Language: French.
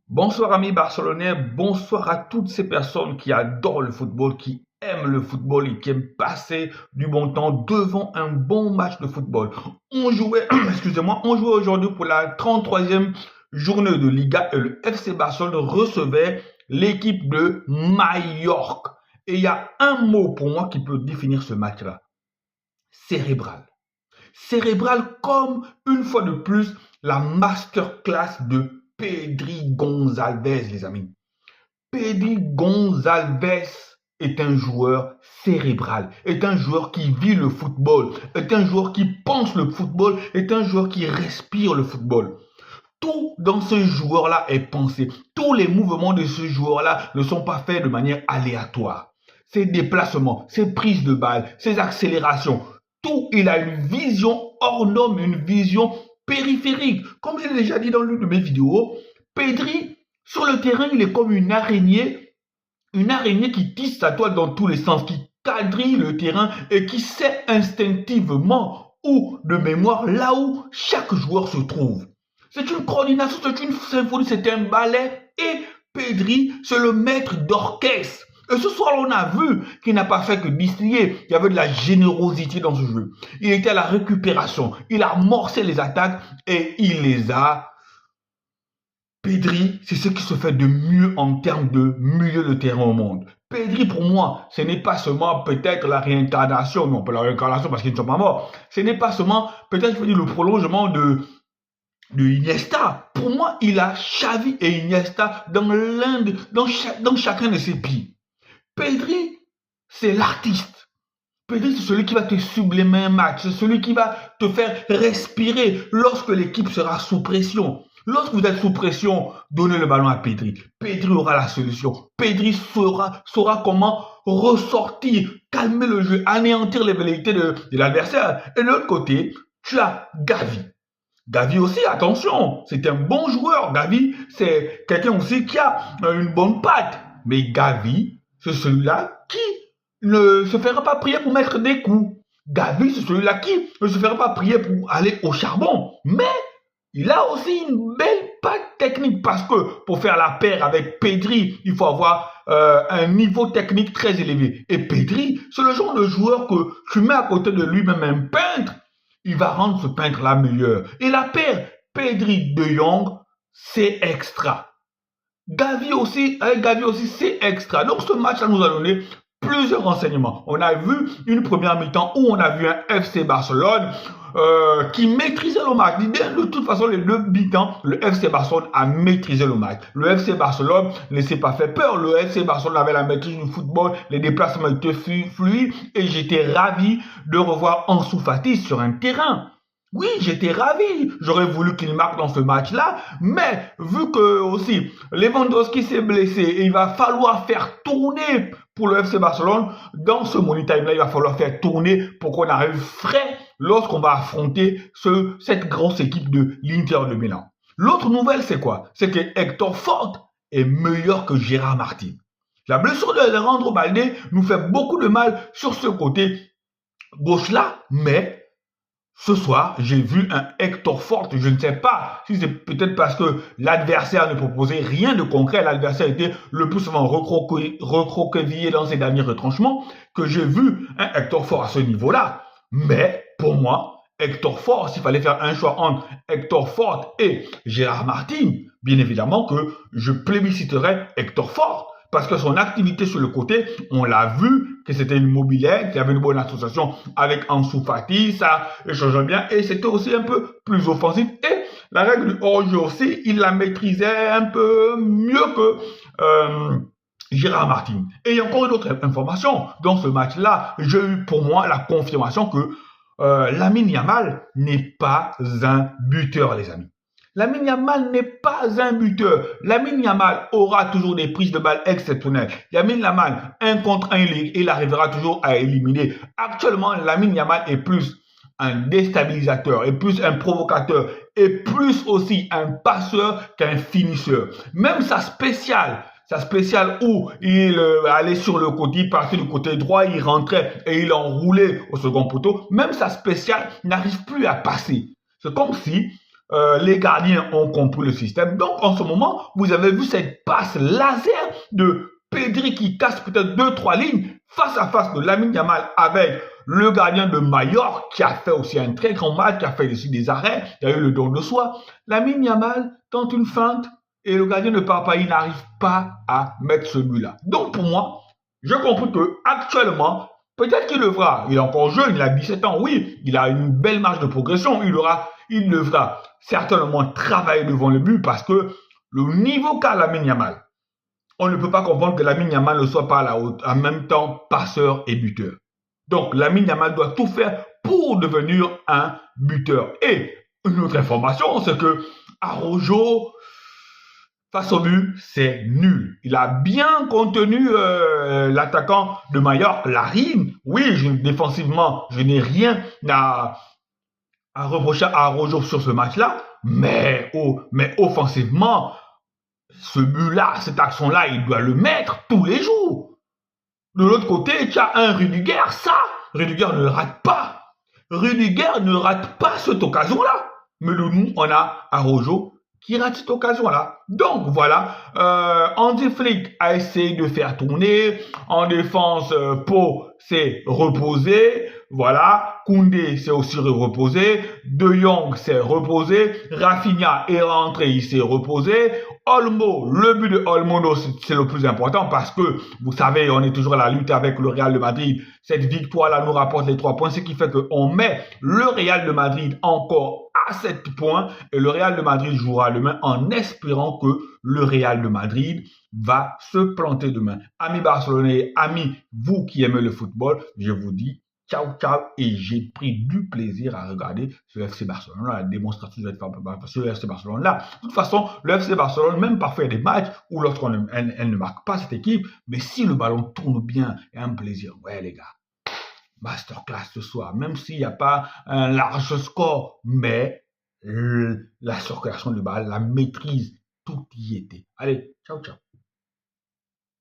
Bonsoir amis barcelonais, bonsoir à toutes ces personnes qui adorent le football, qui aiment le football et qui aiment passer du bon temps devant un bon match de football. On jouait, excusez-moi, on jouait aujourd'hui pour la 33e journée de Liga et le FC Barcelone recevait l'équipe de Mallorca. Et il y a un mot pour moi qui peut définir ce match-là. Cérébral. Cérébral comme une fois de plus la masterclass de Pedri Gonçalves, les amis. Pedri Gonçalves est un joueur cérébral, est un joueur qui vit le football, est un joueur qui pense le football, est un joueur qui respire le football. Tout dans ce joueur-là est pensé. Tous les mouvements de ce joueur-là ne sont pas faits de manière aléatoire. Ses déplacements, ses prises de balles, ses accélérations, tout, il a une vision hors norme, une vision périphérique. Comme je l'ai déjà dit dans l'une de mes vidéos, Pedri, sur le terrain, il est comme une araignée qui tisse sa toile dans tous les sens, qui quadrille le terrain et qui sait instinctivement ou de mémoire là où chaque joueur se trouve. C'est une coordination, c'est une symphonie, c'est un ballet et Pedri, c'est le maître d'orchestre. Et ce soir, on a vu qu'il n'a pas fait que distiller. Il y avait de la générosité dans ce jeu. Il était à la récupération. Il a amorcé les attaques et il les a. Pedri, c'est ce qui se fait de mieux en termes de milieu de terrain au monde. Pedri, pour moi, ce n'est pas seulement peut-être la réincarnation, non, pas la réincarnation parce qu'ils ne sont pas morts. Ce n'est pas seulement peut-être le prolongement de Iniesta. Pour moi, il a Xavi et Iniesta dans chacun de ses pieds. Pedri, c'est l'artiste. Pedri, c'est celui qui va te sublimer un match. C'est celui qui va te faire respirer lorsque l'équipe sera sous pression. Lorsque vous êtes sous pression, donnez le ballon à Pedri. Pedri aura la solution. Pedri saura comment ressortir, calmer le jeu, anéantir les velléités de l'adversaire. Et de l'autre côté, tu as Gavi. Gavi aussi, attention, c'est un bon joueur. Gavi, c'est quelqu'un aussi qui a une bonne patte. Mais Gavi, c'est celui-là qui ne se fera pas prier pour mettre des coups. Gavi, c'est celui-là qui ne se fera pas prier pour aller au charbon. Mais il a aussi une belle patte technique parce que pour faire la paire avec Pedri, il faut avoir un niveau technique très élevé. Et Pedri, c'est le genre de joueur que tu mets à côté de lui, même un peintre, il va rendre ce peintre-là meilleur. Et la paire Pedri de Jong, c'est extra. Gavi aussi, c'est extra. Donc ce match-là nous a donné plusieurs renseignements. On a vu une première mi-temps où on a vu un FC Barcelone qui maîtrisait le match. De toute façon, les deux mi-temps, le FC Barcelone a maîtrisé le match. Le FC Barcelone ne s'est pas fait peur. Le FC Barcelone avait la maîtrise du football, les déplacements étaient fluides et j'étais ravi de revoir Ansu Fati sur un terrain. Oui, j'étais ravi. J'aurais voulu qu'il marque dans ce match-là. Mais vu que aussi Lewandowski s'est blessé et il va falloir faire tourner pour le FC Barcelone, dans ce money time-là, il va falloir faire tourner pour qu'on arrive frais lorsqu'on va affronter cette grosse équipe de l'Inter de Milan. L'autre nouvelle, c'est quoi? C'est que Hector Fort est meilleur que Gérard Martin. La blessure de Alejandro Balde nous fait beaucoup de mal sur ce côté gauche-là, mais ce soir, j'ai vu un Hector Fort. Je ne sais pas si c'est peut-être parce que l'adversaire ne proposait rien de concret. L'adversaire était le plus souvent recroquevillé dans ses derniers retranchements que j'ai vu un Hector Fort à ce niveau-là. Mais pour moi, Hector Fort, s'il fallait faire un choix entre Hector Fort et Gérard Martin, bien évidemment que je plébisciterais Hector Fort. Parce que son activité sur le côté, on l'a vu que c'était une mobilette, qu'il y avait une bonne association avec Ansu Fati, ça échangeait bien et c'était aussi un peu plus offensif. Et la règle du hors-jeu aussi, il la maîtrisait un peu mieux que Gérard Martin. Et il y a encore une autre information. Dans ce match-là, j'ai eu pour moi la confirmation que Lamine Yamal n'est pas un buteur, les amis. Lamine Yamal n'est pas un buteur. Lamine Yamal aura toujours des prises de balles exceptionnelles. Lamine Yamal, 1 contre 1, il arrivera toujours à éliminer. Actuellement, Lamine Yamal est plus un déstabilisateur, est plus un provocateur, est plus aussi un passeur qu'un finisseur. Même sa spéciale où il allait sur le côté, il partait du côté droit, il rentrait et il enroulait au second poteau, même sa spéciale n'arrive plus à passer. C'est comme si les gardiens ont compris le système. Donc, en ce moment, vous avez vu cette passe laser de Pedri qui casse peut-être 2-3 lignes face à face de Lamine Yamal avec le gardien de Mallorca qui a fait aussi un très grand match, qui a fait aussi des arrêts, qui a eu le don de soi. Lamine Yamal tente une feinte et le gardien ne part pas, il n'arrive pas à mettre ce but-là. Donc, pour moi, je comprends que actuellement, peut-être qu'il le fera. Il est encore jeune, il a 17 ans, oui, il a une belle marge de progression. Il devra certainement travailler devant le but parce que le niveau qu'a Lamine Yamal, on ne peut pas comprendre que Lamine Yamal ne soit pas en même temps passeur et buteur. Donc, Lamine Yamal doit tout faire pour devenir un buteur. Et une autre information, c'est que Araujo, face au but, c'est nul. Il a bien contenu l'attaquant de Mallorca, Larine. Oui, défensivement, je n'ai rien à reprocher à Araujo sur ce match-là, mais offensivement, ce but-là, cette action-là, il doit le mettre tous les jours. De l'autre côté, tu as un Rudiger, Rudiger ne rate pas. Rudiger ne rate pas cette occasion-là. Mais nous, on a Araujo qui rate cette occasion-là. Donc voilà, Hansi Flick a essayé de faire tourner. En défense, Pau s'est reposé. Voilà, Koundé s'est aussi reposé. De Jong s'est reposé. Rafinha est rentré, il s'est reposé. Olmo, le but de Olmo, c'est le plus important parce que, vous savez, on est toujours à la lutte avec le Real de Madrid. Cette victoire-là nous rapporte les 3 points, ce qui fait qu'on met le Real de Madrid encore à 7 points et le Real de Madrid jouera demain en espérant que le Real de Madrid va se planter demain. Amis barcelonais, amis, vous qui aimez le football, je vous dis ciao, ciao, et j'ai pris du plaisir à regarder ce FC Barcelone, la démonstration de ce FC Barcelone là. De toute façon, le FC Barcelone, même parfois il y a des matchs où lorsqu'elle ne marque pas cette équipe, mais si le ballon tourne bien, il y a un plaisir. Ouais les gars, masterclass ce soir, même s'il n'y a pas un large score, mais la circulation du ballon, la maîtrise, tout y était. Allez, ciao, ciao.